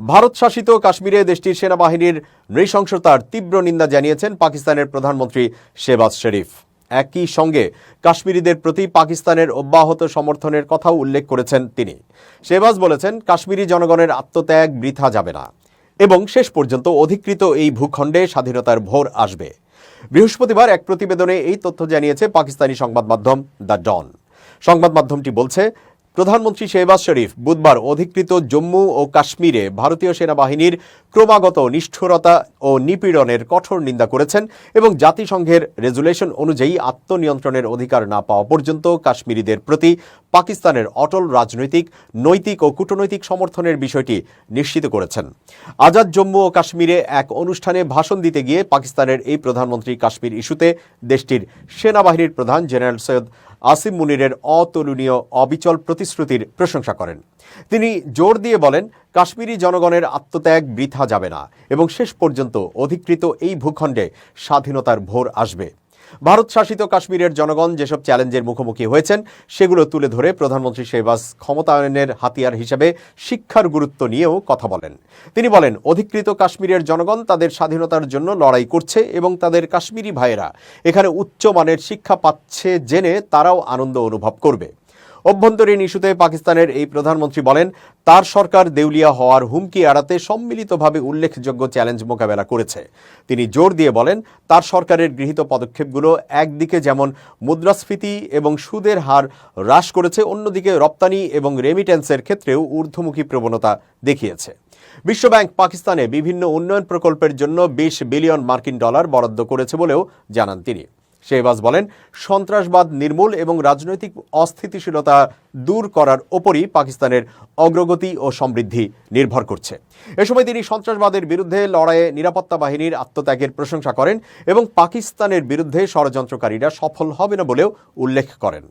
ভারত শাসিত কাশ্মীরে দেশটির সেনাবাহিনীর নৃশংসতার তীব্র নিন্দা জানিয়েছেন পাকিস্তানের প্রধানমন্ত্রী শেহবাজ শরীফ। একই সঙ্গে কাশ্মীরিদের প্রতি পাকিস্তানের অব্যাহত সমর্থনের কথাও উল্লেখ করেছেন তিনি। শেহবাজ বলেছেন, কাশ্মীরি জনগণের আত্মত্যাগ বৃথা যাবে না এবং শেষ পর্যন্ত অধিকৃত এই ভূখণ্ডে স্বাধীনতার ভোর আসবে। বৃহস্পতিবার এক প্রতিবেদনে এই তথ্য জানিয়েছে পাকিস্তানি সংবাদ মাধ্যম দ্য ডন। সংবাদ মাধ্যমটি বলছে, প্রধানমন্ত্রী শেহবাজ শরীফ বুধবার অধিকৃত জম্মু ও কাশ্মীরে ভারতীয় সেনাবাহিনীর ক্রমাগত নিষ্ঠুরতা ও নিপীড়নের কঠোর নিন্দা করেছেন এবং জাতিসংঘের রেজুলেশন অনুযায়ী আত্মনিয়ন্ত্রণের অধিকার না পাওয়া পর্যন্ত কাশ্মীরিদের প্রতি পাকিস্তানের অটল রাজনৈতিক, নৈতিক ও কূটনৈতিক সমর্থনের বিষয়টি নিশ্চিত করেছেন। আজাদ জম্মু ও কাশ্মীরে এক অনুষ্ঠানে ভাষণ দিতে গিয়ে পাকিস্তানের এই প্রধানমন্ত্রী কাশ্মীর ইস্যুতে দেশটির সেনাবাহিনীর প্রধান জেনারেল সৈয়দ আসিম মুনিরের অতুলনীয় অবিচল প্রতিশ্রুতির প্রশংসা করেন। তিনি জোর দিয়ে বলেন, কাশ্মীরি জনগণের আত্মত্যাগ বৃথা যাবে না এবং শেষ পর্যন্ত অধিকৃত এই ভূখণ্ডে স্বাধীনতার ভোর আসবে। ভারত শাসিত কাশ্মীরের জনগণ যেসব চ্যালেঞ্জের মুখোমুখি হয়েছেন সেগুলো তুলে ধরে প্রধানমন্ত্রী শেহবাজ ক্ষমতায়নের হাতিয়ার হিসেবে শিক্ষার গুরুত্ব নিয়েও কথা বলেন। তিনি বলেন, অধিকৃত কাশ্মীরের জনগণ তাদের স্বাধীনতার জন্য লড়াই করছে এবং তাদের কাশ্মীরি ভাইয়েরা এখানে উচ্চমানের শিক্ষা পাচ্ছে জেনে তারাও আনন্দ অনুভব করবে। অভ্যন্তরীণ ইস্যুতে পাকিস্তানের এই প্রধানমন্ত্রী বলেন, তার সরকার দেউলিয়া হওয়ার হুমকি এড়াতে সম্মিলিতভাবে উল্লেখযোগ্য চ্যালেঞ্জ মোকাবেলা করেছে। তিনি জোর দিয়ে বলেন, তার সরকারের গৃহীত পদক্ষেপগুলো একদিকে যেমন মুদ্রাস্ফীতি এবং সুদের হার হ্রাস করেছে, অন্যদিকে রপ্তানি এবং রেমিটেন্সের ক্ষেত্রেও ঊর্ধ্বমুখী প্রবণতা দেখিয়েছে। বিশ্বব্যাংক পাকিস্তানে বিভিন্ন উন্নয়ন প্রকল্পের জন্য 20 বিলিয়ন মার্কিন ডলার বরাদ্দ করেছে বলেও জানান তিনি। শেহবাজ বলেন, সন্ত্রাসবাদ নির্মূল এবং রাজনৈতিক অস্থিতিশীলতা দূর করার ওপরই পাকিস্তানের অগ্রগতি ও সমৃদ্ধি নির্ভর করছে। এ সময় তিনি সন্ত্রাসবাদের বিরুদ্ধে লড়াইয়ে নিরাপত্তা বাহিনীর আত্মত্যাগের প্রশংসা করেন এবং পাকিস্তানের বিরুদ্ধে ষড়যন্ত্রকারীরা সফল হবে না বলেও উল্লেখ করেন।